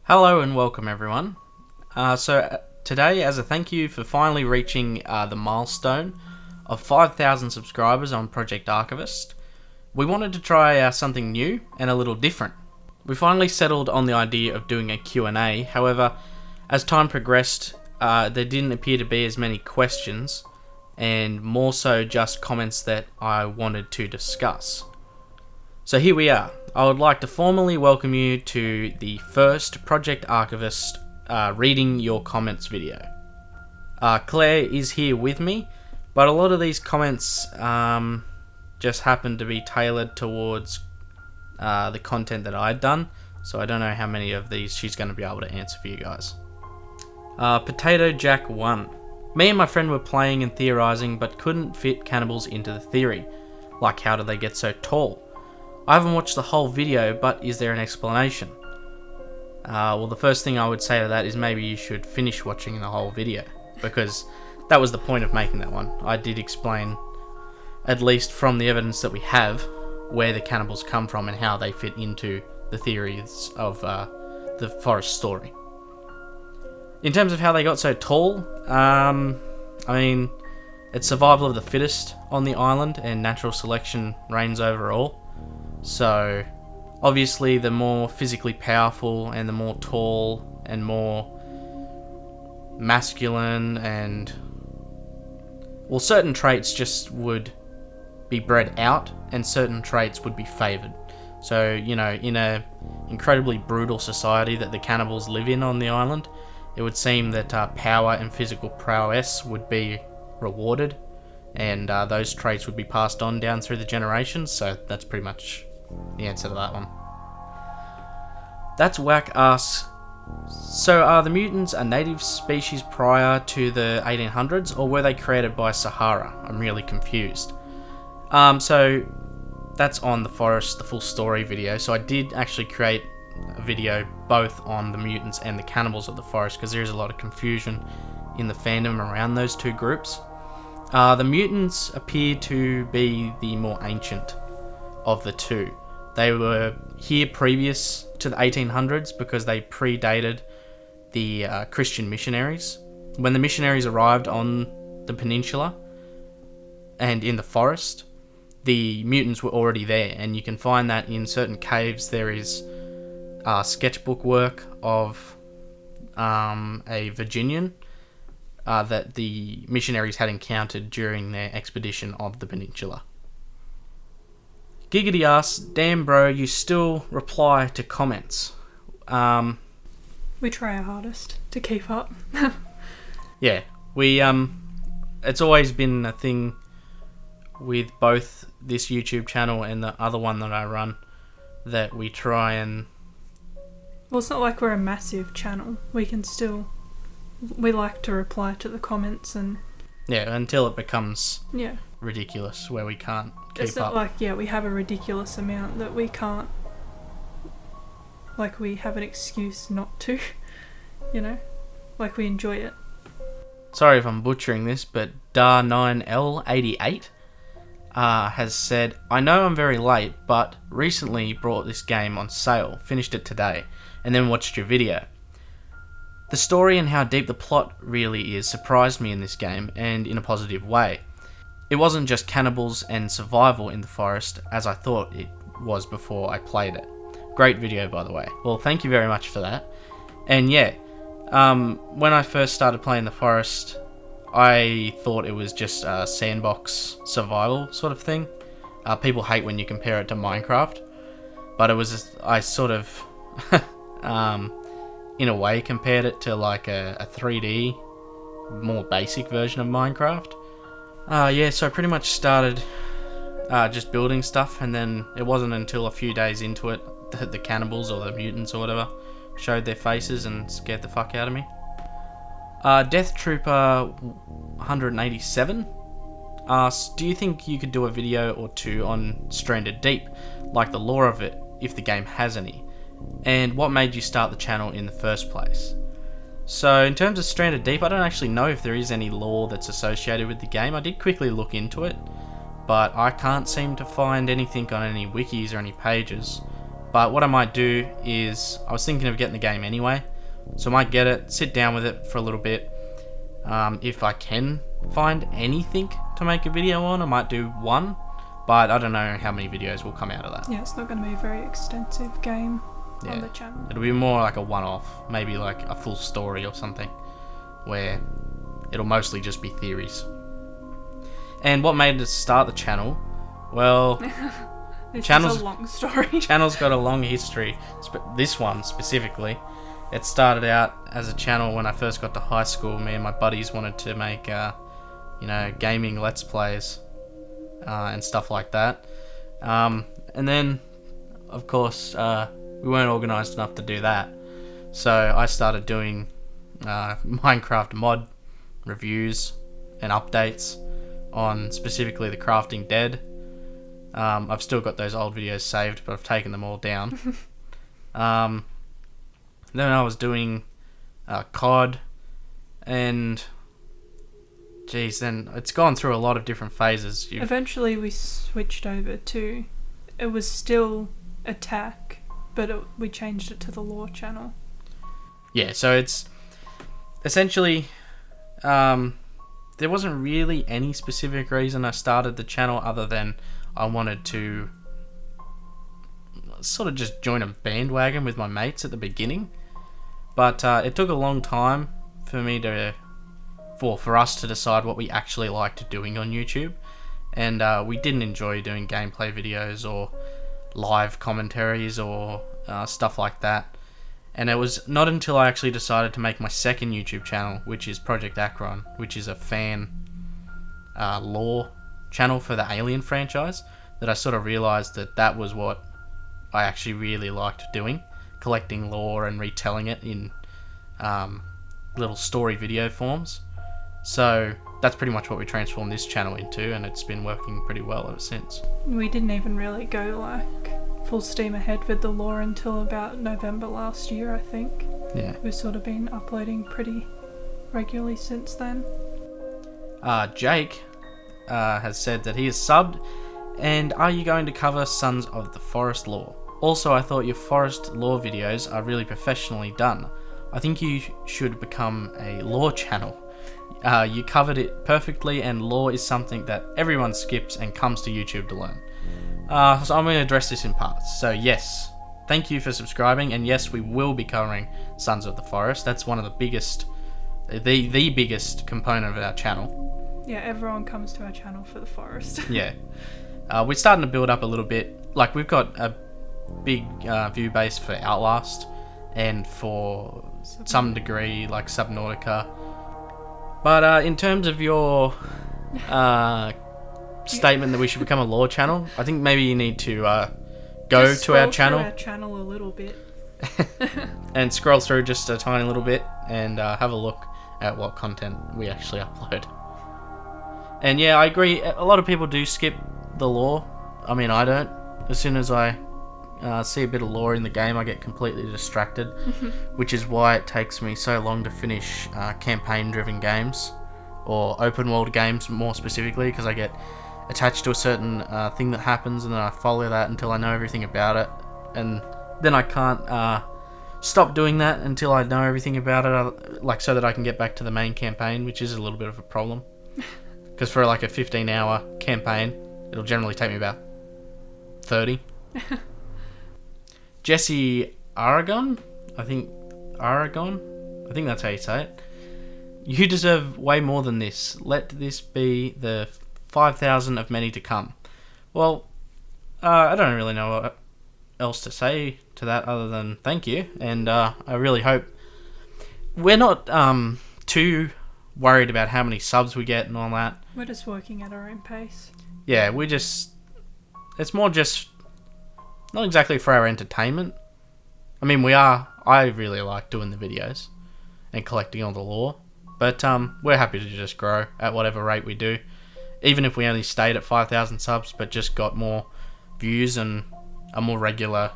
Hello and welcome everyone. Today, as a thank you for finally reaching the milestone of 5,000 subscribers on Project Archivist, we wanted to try something new and a little different. We finally settled on the idea of doing a Q&A, however, as time progressed, there didn't appear to be as many questions, and more so just comments that I wanted to discuss. So here we are. I would like to formally welcome you to the first Project Archivist reading your comments video. Claire is here with me, but a lot of these comments just happen to be tailored towards the content that I'd done, so I don't know how many of these she's going to be able to answer for you guys. Potato Jack 1. Me and my friend were playing and theorizing, but couldn't fit cannibals into the theory. Like, how do they get so tall? I haven't watched the whole video, but is there an explanation? Well, the first thing I would say to that is maybe you should finish watching the whole video, because that was the point of making that one. I did explain, at least from the evidence that we have, where the cannibals come from and how they fit into the theories of the forest story. In terms of how they got so tall, it's survival of the fittest on the island, and natural selection reigns over all. So, obviously, the more physically powerful and the more tall and more masculine and... well, certain traits just would be bred out and certain traits would be favoured. So, in a incredibly brutal society that the cannibals live in on the island, it would seem that power and physical prowess would be rewarded, and those traits would be passed on down through the generations, so that's pretty much the answer to that one. That's Whack asks, so are the mutants a native species prior to the 1800s, or were they created by Sahara? I'm really confused. So that's on the forest, the full story video, so I did actually create a video both on the mutants and the cannibals of the forest, because there is a lot of confusion in the fandom around those two groups. The mutants appear to be the more ancient of the two. They were here previous to the 1800s because they predated the Christian missionaries. When the missionaries arrived on the peninsula and in the forest, the mutants were already there, and you can find that in certain caves. There is sketchbook work of a Virginian that the missionaries had encountered during their expedition of the peninsula. Giggity asks, damn bro, you still reply to comments. We try our hardest to keep up. Yeah, we it's always been a thing with both this YouTube channel and the other one that I run, that we try and... well, it's not like we're a massive channel. We like to reply to the comments and... yeah, until it becomes yeah, ridiculous where we can't keep it's not up. like, we have a ridiculous amount that we can't... like, we have an excuse not to, like, we enjoy it. Sorry if I'm butchering this, but Dar9L88 has said, I know I'm very late, but recently brought this game on sale, finished it today, and then watched your video. The story and how deep the plot really is surprised me in this game, and in a positive way. It wasn't just cannibals and survival in the forest, as I thought it was before I played it. Great video, by the way. Well, thank you very much for that. And yeah, when I first started playing the forest, I thought it was just a sandbox survival sort of thing. People hate when you compare it to Minecraft, but it was, I sort of, in a way, compared it to like a 3D, more basic version of Minecraft. So I pretty much started just building stuff, and then it wasn't until a few days into it that the cannibals or the mutants or whatever showed their faces and scared the fuck out of me. Death Trooper 187 asks, do you think you could do a video or two on Stranded Deep, like the lore of it, if the game has any? And what made you start the channel in the first place? So in terms of Stranded Deep, I don't actually know if there is any lore that's associated with the game. I did quickly look into it, but I can't seem to find anything on any wikis or any pages. But what I might do is, I was thinking of getting the game anyway, so I might get it, sit down with it for a little bit. If I can find anything to make a video on, I might do one, but I don't know how many videos will come out of that. Yeah, it's not going to be a very extensive game on the channel. It'll be more like a one-off, maybe like a full story or something, where it'll mostly just be theories. And what made us start the channel? Well, This is a long story. Channel's got a long history. This one specifically, it started out as a channel when I first got to high school. Me and my buddies wanted to make, gaming let's plays and stuff like that. And then, of course, we weren't organised enough to do that. So I started doing Minecraft mod reviews and updates on specifically the Crafting Dead. I've still got those old videos saved, but I've taken them all down. Then I was doing COD, and then it's gone through a lot of different phases. Eventually we switched over to, it was still Attack, but we changed it to the Lore channel. Yeah, so it's essentially, there wasn't really any specific reason I started the channel other than I wanted to sort of just join a bandwagon with my mates at the beginning. But it took a long time for us to decide what we actually liked doing on YouTube. And we didn't enjoy doing gameplay videos or live commentaries or stuff like that. And it was not until I actually decided to make my second YouTube channel, which is Project Akron, which is a fan lore channel for the Alien franchise, that I sort of realised that was what I actually really liked doing, collecting lore and retelling it in little story video forms. So that's pretty much what we transformed this channel into, and it's been working pretty well ever since. We didn't even really go like full steam ahead with the lore until about November last year, I think. Yeah. We've sort of been uploading pretty regularly since then. Jake has said that he is subbed, and are you going to cover Sons of the Forest lore? Also, I thought your forest lore videos are really professionally done. I think you should become a lore channel. You covered it perfectly, and lore is something that everyone skips and comes to YouTube to learn. So I'm going to address this in parts. So yes, thank you for subscribing, and yes, we will be covering Sons of the Forest. That's one of the biggest, the biggest component of our channel. Yeah, everyone comes to our channel for the forest. Yeah. We're starting to build up a little bit. Like, we've got a big view base for Outlast, and for some degree, like Subnautica. But in terms of your statement that we should become a lore channel, I think maybe you need to go just to our channel. Our channel a little bit. And scroll through just a tiny little bit and have a look at what content we actually upload. And yeah, I agree, a lot of people do skip the lore. I mean, I don't. As soon as I see a bit of lore in the game, I get completely distracted, which is why it takes me so long to finish campaign-driven games, or open-world games more specifically, because I get attached to a certain thing that happens, and then I follow that until I know everything about it, and then I can't stop doing that until I know everything about it, like so that I can get back to the main campaign, which is a little bit of a problem. Because for like a 15-hour campaign, it'll generally take me about 30. Jesse Aragon? I think that's how you say it. You deserve way more than this. Let this be the 5,000 of many to come. Well, I don't really know what else to say to that other than thank you. And I really hope we're not too worried about how many subs we get and all that. We're just working at our own pace. Yeah, it's more just not exactly for our entertainment. I mean, I really like doing the videos and collecting all the lore, but we're happy to just grow at whatever rate we do. Even if we only stayed at 5,000 subs, but just got more views and a more regular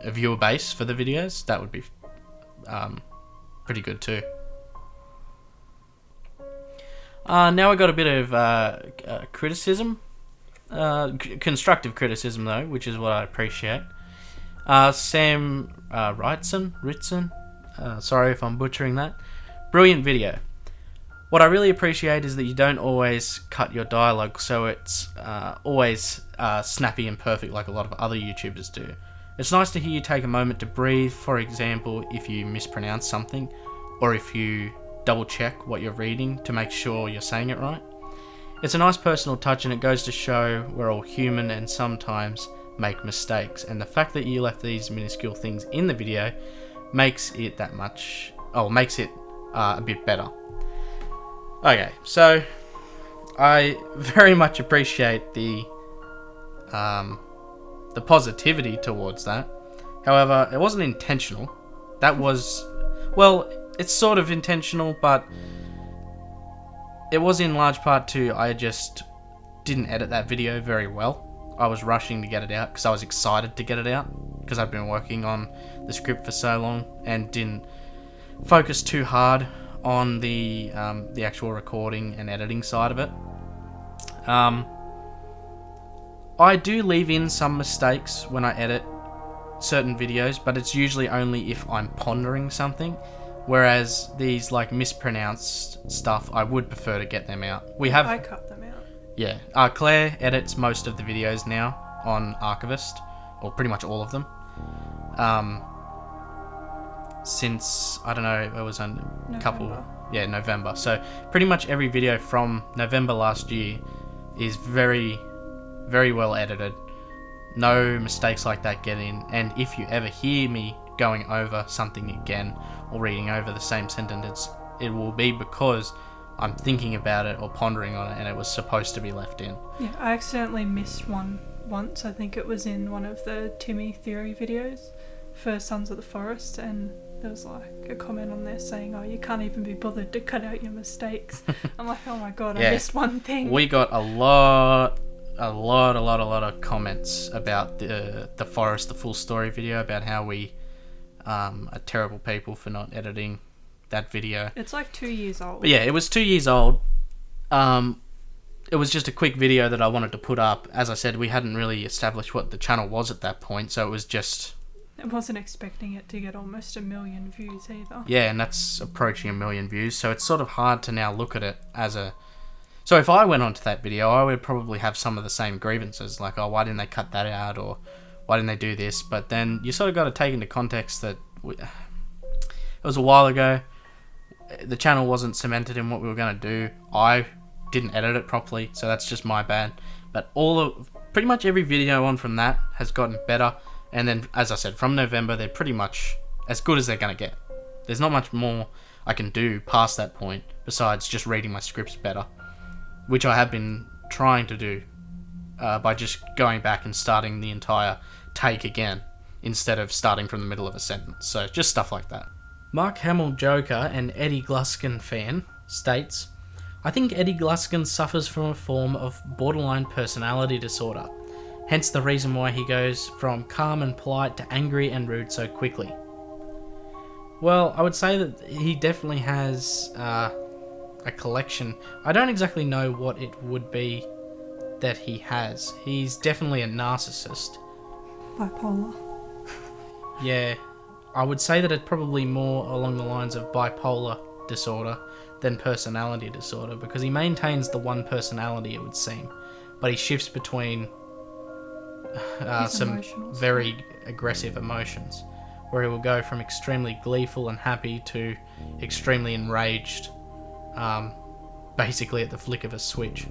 viewer base for the videos, that would be pretty good too. Now I got a bit of criticism. Constructive criticism though, which is what I appreciate. Sam Ritson. Sorry if I'm butchering that. Brilliant video. What I really appreciate is that you don't always cut your dialogue, so it's always snappy and perfect like a lot of other YouTubers do. It's nice to hear you take a moment to breathe, for example, if you mispronounce something, or if you double check what you're reading to make sure you're saying it right. It's a nice personal touch, and it goes to show we're all human and sometimes make mistakes, and the fact that you left these minuscule things in the video makes it a bit better. Okay, so I very much appreciate the positivity towards that. However, it wasn't intentional. That was, well, it's sort of intentional, but it was in large part to I just didn't edit that video very well. I was rushing to get it out because I was excited to get it out because I've been working on the script for so long and didn't focus too hard on the actual recording and editing side of it. I do leave in some mistakes when I edit certain videos, but it's usually only if I'm pondering something, whereas these like mispronounced stuff, I would prefer to get them out. I cut them out. Yeah, Claire edits most of the videos now on Archivist, or pretty much all of them. Since, I don't know, it was a couple... Yeah, November. So pretty much every video from November last year is very, very well edited. No mistakes like that get in. And if you ever hear me going over something again or reading over the same sentence, it will be because I'm thinking about it or pondering on it and it was supposed to be left in. Yeah, I accidentally missed one once. I think it was in one of the Timmy Theory videos for Sons of the Forest, and there was like a comment on there saying, "Oh, you can't even be bothered to cut out your mistakes." I'm like, oh my god, I missed one thing. We got a lot of comments about the Forest, the full story video, about how we are terrible people for not editing that video. It's like 2 years old. But yeah, it was 2 years old. It was just a quick video that I wanted to put up. As I said, we hadn't really established what the channel was at that point, so it was just... I wasn't expecting it to get almost 1 million views either. Yeah, and that's approaching 1 million views, so it's sort of hard to now look at it as a... So if I went onto that video, I would probably have some of the same grievances, like, oh, why didn't they cut that out, or why didn't they do this? But then you sort of got to take into context that it was a while ago. The channel wasn't cemented in what we were going to do. I didn't edit it properly, so that's just my bad. But pretty much every video on from that has gotten better. And then, as I said, from November, they're pretty much as good as they're going to get. There's not much more I can do past that point, besides just reading my scripts better, which I have been trying to do by just going back and starting the entire take again, instead of starting from the middle of a sentence. So, just stuff like that. Mark Hamill Joker, an Eddie Gluskin fan, states, "I think Eddie Gluskin suffers from a form of borderline personality disorder. Hence the reason why he goes from calm and polite to angry and rude so quickly." Well, I would say that he definitely has a collection. I don't exactly know what it would be that he has. He's definitely a narcissist. Bipolar. Yeah, I would say that it's probably more along the lines of bipolar disorder than personality disorder, because he maintains the one personality, it would seem, but he shifts between some very aggressive emotions, where he will go from extremely gleeful and happy to extremely enraged, basically at the flick of a switch,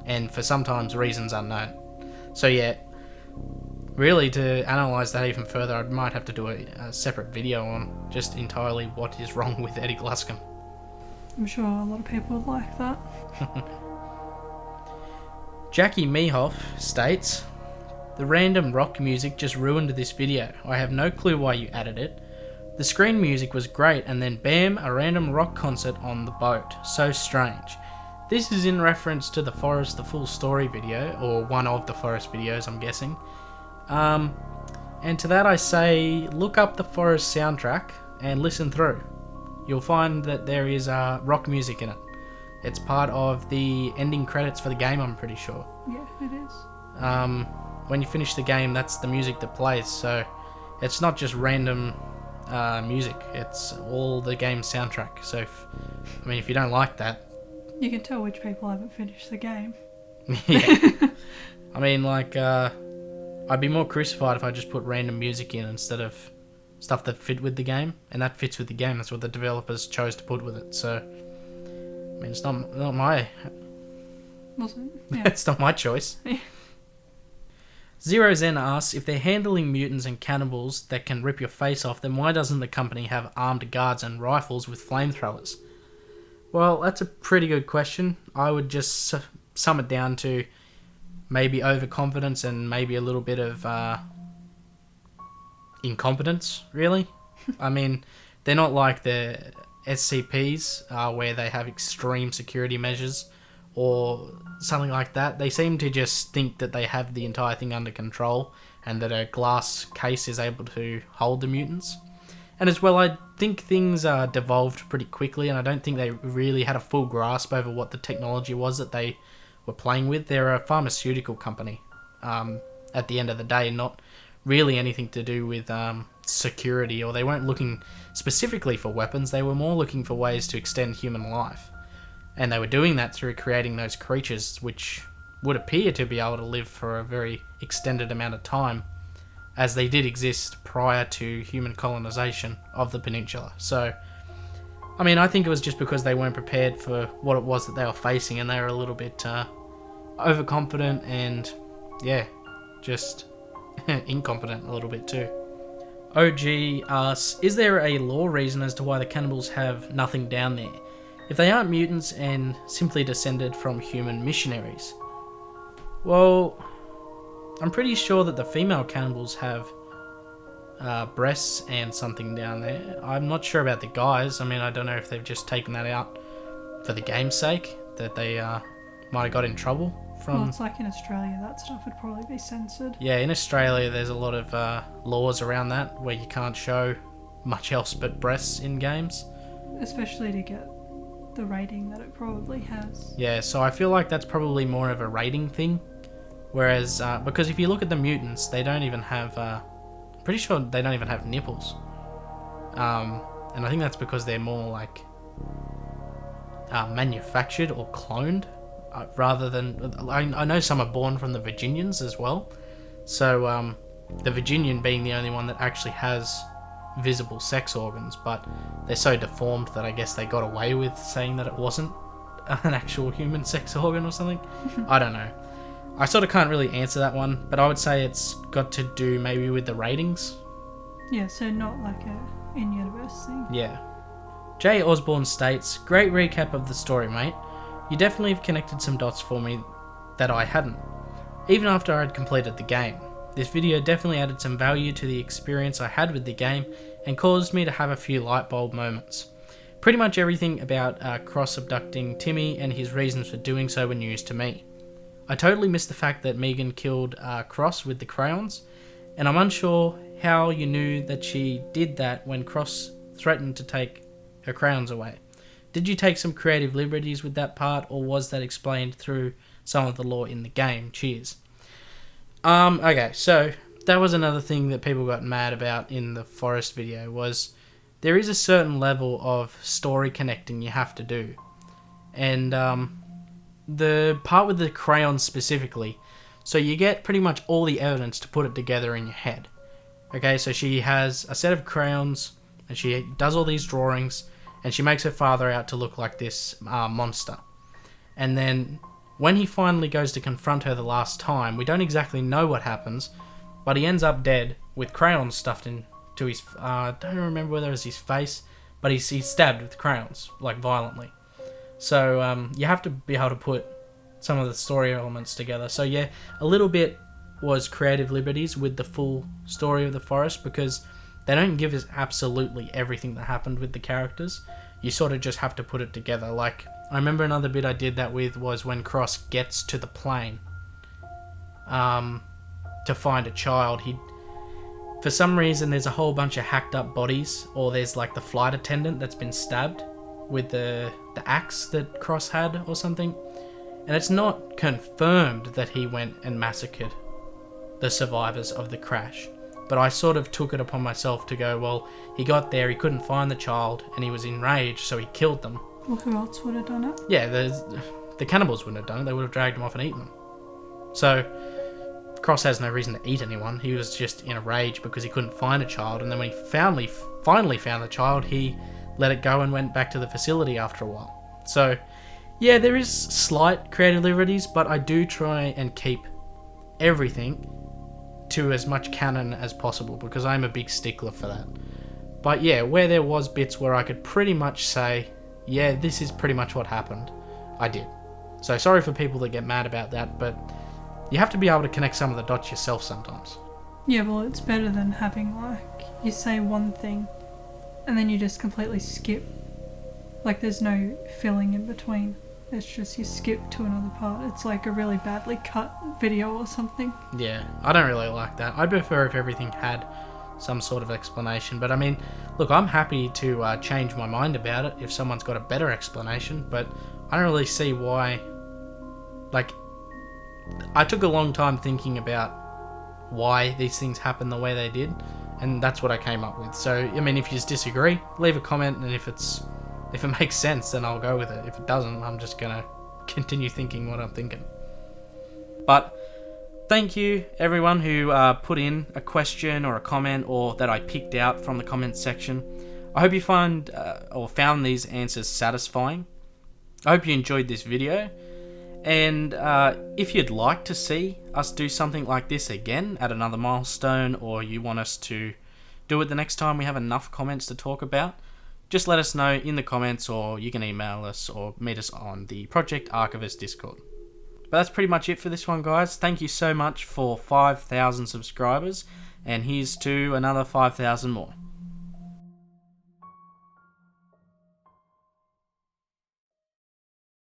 and for sometimes reasons unknown. So yeah, really, to analyse that even further, I might have to do a separate video on just entirely what is wrong with Eddie Gluskin. I'm sure a lot of people would like that. Jackie Mehoff states, "The random rock music just ruined this video. I have no clue why you added it. The screen music was great, and then bam, a random rock concert on the boat. So strange." This is in reference to the Forest, the full story video, or one of the Forest videos, I'm guessing. And to that I say, look up the Forest soundtrack and listen through. You'll find that there is rock music in it. It's part of the ending credits for the game, I'm pretty sure. Yeah, it is. When you finish the game, that's the music that plays, so it's not just random music, it's all the game's soundtrack. So, if you don't like that... You can tell which people haven't finished the game. Yeah. I'd be more crucified if I just put random music in instead of stuff that fit with the game, and that fits with the game. That's what the developers chose to put with it. So, it's not my... Wasn't it? Yeah. It's not my choice. Zero Zen asks, if they're handling mutants and cannibals that can rip your face off, then why doesn't the company have armed guards and rifles with flamethrowers? Well, that's a pretty good question. I would just sum it down to maybe overconfidence and maybe a little bit of incompetence, really. They're not like the SCPs where they have extreme security measures or something like that. They seem to just think that they have the entire thing under control and that a glass case is able to hold the mutants. And as well, I think things devolved pretty quickly, and I don't think they really had a full grasp over what the technology was that they were playing with. They're a pharmaceutical company at the end of the day, not really anything to do with security, or they weren't looking specifically for weapons. They were more looking for ways to extend human life. And they were doing that through creating those creatures which would appear to be able to live for a very extended amount of time, as they did exist prior to human colonization of the peninsula. So, I think it was just because they weren't prepared for what it was that they were facing, and they were a little bit overconfident and, just incompetent a little bit too. OG asks, is there a lore reason as to why the cannibals have nothing down there? If they aren't mutants and simply descended from human missionaries? Well, I'm pretty sure that the female cannibals have breasts and something down there. I'm not sure about the guys. I don't know if they've just taken that out for the game's sake, that they might have got in trouble from... Well, it's like in Australia, that stuff would probably be censored. Yeah, in Australia there's a lot of laws around that where you can't show much else but breasts in games. Especially to get the rating that it probably has. Yeah, so I feel like that's probably more of a rating thing. Whereas, because if you look at the mutants, they don't even have... pretty sure they don't even have nipples. And I think that's because they're more like manufactured or cloned, rather than... I know some are born from the Virginians as well. So the Virginian being the only one that actually has visible sex organs, but they're so deformed that I guess they got away with saying that it wasn't an actual human sex organ or something. I don't know. I sort of can't really answer that one, but I would say it's got to do maybe with the ratings. Yeah, so not like a in-universe thing. Yeah. Jay Osborne states, great recap of the story, mate. You definitely have connected some dots for me that I hadn't, even after I'd completed the game. This video definitely added some value to the experience I had with the game and caused me to have a few light bulb moments. Pretty much everything about Cross abducting Timmy and his reasons for doing so were news to me. I totally missed the fact that Megan killed Cross with the crayons, and I'm unsure how you knew that she did that when Cross threatened to take her crayons away. Did you take some creative liberties with that part, or was that explained through some of the lore in the game? Cheers. Okay, so that was another thing that people got mad about in the Forest video, was there is a certain level of story connecting you have to do. And the part with the crayons specifically, so you get pretty much all the evidence to put it together in your head. Okay, so she has a set of crayons, and she does all these drawings, and she makes her father out to look like this monster. And then when he finally goes to confront her the last time, we don't exactly know what happens, but he ends up dead with crayons stuffed into his... I don't remember whether it was his face, but he's stabbed with crayons, like violently. So you have to be able to put some of the story elements together. So yeah, a little bit was creative liberties with the full story of the Forest, because they don't give us absolutely everything that happened with the characters. You sort of just have to put it together. Like, I remember another bit I did that with was when Cross gets to the plane to find a child. For some reason, there's a whole bunch of hacked up bodies, or there's like the flight attendant that's been stabbed with the axe that Cross had or something. And it's not confirmed that he went and massacred the survivors of the crash. but I sort of took it upon myself to go, well, he got there, he couldn't find the child, and he was enraged, so he killed them. Well, who else would have done it? Yeah, the cannibals wouldn't have done it. They would have dragged him off and eaten them. So Cross has no reason to eat anyone. He was just in a rage because he couldn't find a child, and then when he finally found the child, he let it go and went back to the facility after a while. So, yeah, there is slight creative liberties, but I do try and keep everything to as much canon as possible because I'm a big stickler for that. But yeah, where there was bits where I could pretty much say, yeah, this is pretty much what happened, I did. So sorry for people that get mad about that, but you have to be able to connect some of the dots yourself sometimes. Yeah, well, it's better than having, like, you say one thing and then you just completely skip. Like, there's no filling in between. It's just you skip to another part. It's like a really badly cut video or something. Yeah, I don't really like that. I'd prefer if everything had some sort of explanation. But I mean, look, I'm happy to change my mind about it if someone's got a better explanation, but I don't really see why. Like, I took a long time thinking about why these things happen the way they did, and that's what I came up with. So, I mean, if you just disagree, leave a comment, and if it makes sense, then I'll go with it. If it doesn't, I'm just gonna continue thinking what I'm thinking. But thank you everyone who put in a question or a comment or that I picked out from the comments section. I hope you found these answers satisfying. I hope you enjoyed this video. And if you'd like to see us do something like this again at another milestone, or you want us to do it the next time we have enough comments to talk about, just let us know in the comments, or you can email us or meet us on the Project Archivist Discord. But that's pretty much it for this one, guys. Thank you so much for 5,000 subscribers, and here's to another 5,000 more.